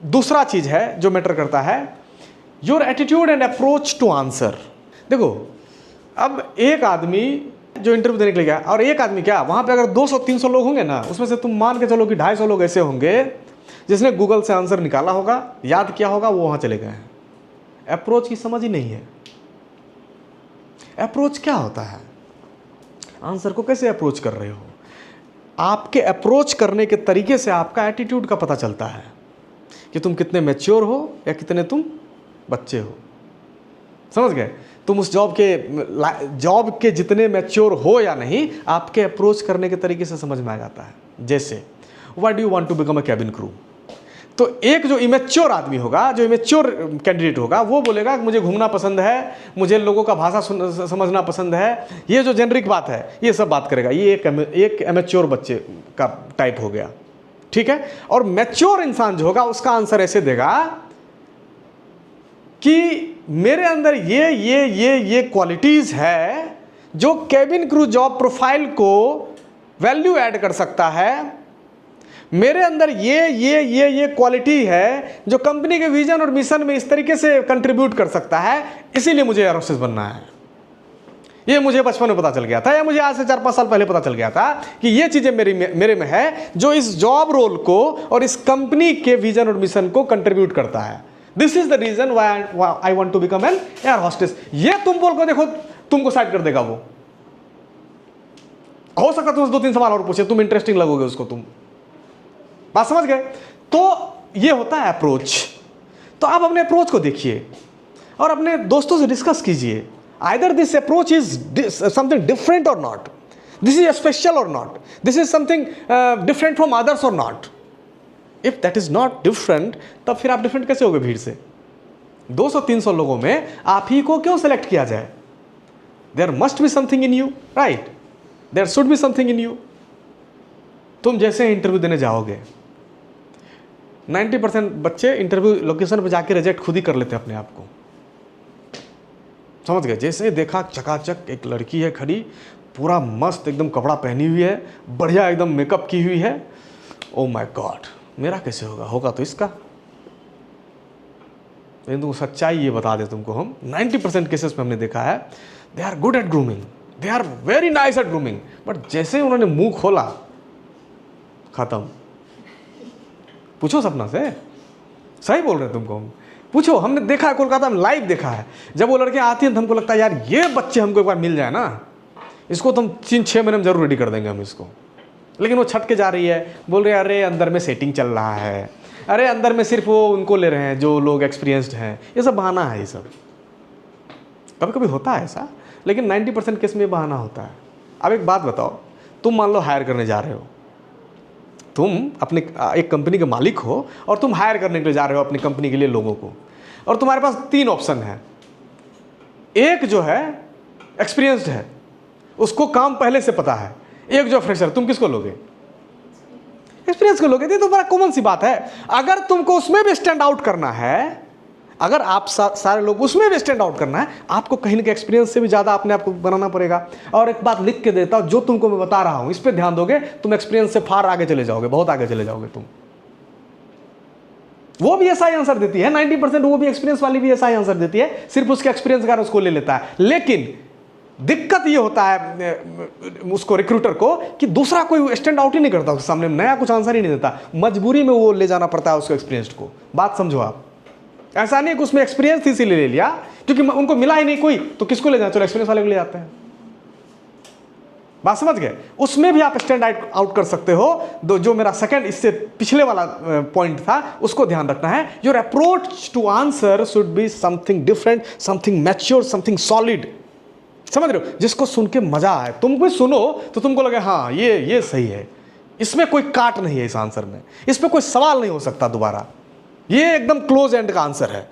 दूसरा चीज है जो मैटर करता है, your attitude and approach to answer. देखो, अब एक आदमी जो इंटरव्यू देने के लिए गया, और एक आदमी क्या, वहां पे अगर 200-300 लोग होंगे ना, उसमें से तुम मान के चलो कि 250 लोग ऐसे होंगे जिसने गूगल से आंसर निकाला होगा, याद किया होगा, वो वहां चले गए हैं। अप्रोच की समझ ही नहीं है। अप्रोच क्या होता है? आंसर को कैसे अप्रोच कर रहे हो? आपके अप्रोच करने के तरीके से आपका एटीट्यूड का पता चलता है कि तुम कितने मैच्योर हो या कितने तुम बच्चे हो। समझ गए? तुम उस जॉब के जितने मैच्योर हो या नहीं, आपके अप्रोच करने के तरीके से समझ में आ जाता है। जैसे why do you want to become a cabin crew? तो एक जो इमेच्योर आदमी होगा, जो इमेच्योर कैंडिडेट होगा, वो बोलेगा कि मुझे घूमना पसंद है, मुझे लोगों का भाषा समझना पसंद है। ये जो जेनरिक बात है, ये सब बात करेगा। ये एक इमेच्योर बच्चे का टाइप हो गया, ठीक है। और मैच्योर इंसान जो होगा, उसका आंसर ऐसे देगा कि मेरे अंदर ये क्वालिटीज है जो कैबिन क्रू जॉब प्रोफाइल को वैल्यू ऐड कर सकता है। मेरे अंदर ये क्वालिटी है जो कंपनी के विजन और मिशन में इस तरीके से कंट्रीब्यूट कर सकता है, इसीलिए मुझे एयर होस्टेस बनना है। ये मुझे बचपन में पता चल गया था, या मुझे आज से 4-5 साल पहले पता चल गया था कि ये चीजें मेरे में है जो इस जॉब रोल को और इस कंपनी के विजन और मिशन को कंट्रीब्यूट करता है। This is the reason why I want to become an air hostess. ये तुम बोल को देखो, तुमको साइड कर देगा वो। हो सकता तुम 2-3 सवाल और पूछे, तुम इंटरेस्टिंग लगोगे उसको। तुम बात समझ गए? तो ये होता है अप्रोच। तो आप अपने अप्रोच को देखिए और अपने दोस्तों से डिस्कस कीजिए। Either this approach is something different or not, this is special or not, this is something different from others or not. If that is not different, तब फिर आप डिफरेंट कैसे होगे भीड़ से? 200-300 लोगों में आप ही को क्यों सेलेक्ट किया जाए? There must be something in you, right? There should be something in you. तुम जैसे इंटरव्यू देने जाओगे, 90% बच्चे इंटरव्यू लोकेशन पर जाके रिजेक्ट खुद ही कर लेते हैं अपने आप को। समझ गए? जैसे देखा चकाचक एक लड़की है खड़ी, पूरा मस्त एकदम कपड़ा पहनी हुई है, बढ़िया एकदम मेकअप की हुई है, ओ माय गॉड, मेरा कैसे होगा? होगा तो इसका। लेकिन तुमको सच्चाई ये बता दे तुमको, हम 90% केसेस में हमने देखा है, they are good at grooming, they are very nice at grooming, but जैसे ही उन्होंने मुंह खोला, खत्म। पूछो सपना से, सही बोल रहे हैं तुमको हम। पूछो, हमने देखा है, कोलकाता में लाइव देखा है। जब वो लड़कियां आती हैं तो हमको लगता है यार ये बच्चे हमको एक बार मिल जाए ना, इसको तो हम 3-6 महीने में जरूर रेडी कर देंगे हम इसको। लेकिन वो छट के जा रही है, बोल रहे हैं अरे अंदर में सेटिंग चल रहा है, अरे अंदर में सिर्फ वो उनको ले रहे हैं जो लोग एक्सपीरियंस्ड हैं। ये सब बहाना है, ये सब कभी कभी होता है ऐसा, लेकिन 90% केस में बहाना होता है। अब एक बात बताओ, तुम मान लो हायर करने जा रहे हो, तुम अपने एक कंपनी के मालिक हो और तुम हायर करने के लिए जा रहे हो अपनी कंपनी के लिए लोगों को, और तुम्हारे पास 3 ऑप्शन है। एक जो है एक्सपीरियंस्ड है, उसको काम पहले से पता है, एक जो फ्रेशर, तुम किसको लोगे? एक्सपीरियंस को लोगे। ये तो बड़ा कॉमन सी बात है। अगर तुमको उसमें भी स्टैंड आउट करना है, अगर आप सारे लोग उसमें भी स्टैंड आउट करना है, आपको कहीं ना कहीं एक्सपीरियंस से भी ज़्यादा अपने आप को बनाना पड़ेगा। और एक बात लिख के देता हूँ, जो तुमको मैं बता रहा हूँ इस पर ध्यान दोगे, तुम एक्सपीरियंस से फार आगे चले जाओगे, बहुत आगे चले जाओगे तुम। वो भी ऐसा ही आंसर देती है 90%, वो भी एक्सपीरियंस वाली भी ऐसा ही आंसर देती है, सिर्फ उसके एक्सपीरियंस का उसको ले लेता है। लेकिन दिक्कत ये होता है उसको, रिक्रूटर को, कि दूसरा कोई स्टैंड आउट ही नहीं करता उसके सामने, नया कुछ आंसर ही नहीं देता, मजबूरी में वो ले जाना पड़ता है उसको एक्सपीरियंस को। बात समझो आप, ऐसा नहीं कि उसमें एक्सपीरियंस थी इसीलिए ले लिया, क्योंकि उनको मिला ही नहीं कोई, तो किसको ले जाए? चलो एक्सपीरियंस वाले को ले जाते हैं। बात समझ गए? उसमें भी आप स्टैंड आउट कर सकते हो। जो मेरा सेकंड इससे पिछले वाला पॉइंट था, उसको ध्यान रखना है। Your approach to answer should be something different, something mature, something solid. समझ रहे हो? जिसको सुन के मजा आए, तुम कोई सुनो तो तुमको लगे हाँ ये सही है, इसमें कोई काट नहीं है, इस आंसर में इस पर कोई सवाल नहीं हो सकता दोबारा, ये एकदम क्लोज एंड का आंसर है।